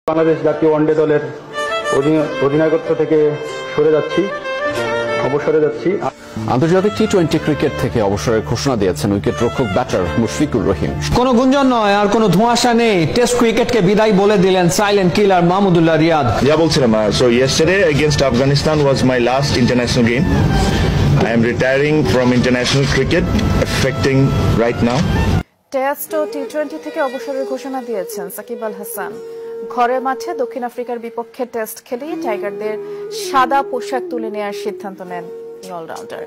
বাংলাদেশ জাতীয় ওয়ানডে দলের অধিনায়কত্ব থেকে অবসরে যাচ্ছি। আন্তর্জাতিক টি-20 ক্রিকেট থেকে অবসরের ঘোষণা দিয়েছেন উইকেট রক্ষক ব্যাটার মুশফিকুর রহিম। কোনো গুঞ্জন নয় আর কোনো ধোঁয়াশা নেই, টেস্ট ক্রিকেটকে বিদায় বলে দিলেন সাইলেন্ট কিলার মাহমুদুল্লাহ রিয়াদ। যা বলছিলাম, so yesterday against Afghanistan was my last international game. I am retiring from international cricket effecting right now. Test ও টি-20 থেকে অবসরের ঘোষণা দিয়েছেন সাকিব আল হাসান। ঘরের মাঠে দক্ষিণ আফ্রিকার বিপক্ষে টেস্ট খেলেই টাইগারদের সাদা পোশাক তুলে নেওয়ার সিদ্ধান্ত নেন এই অলরাউন্ডার।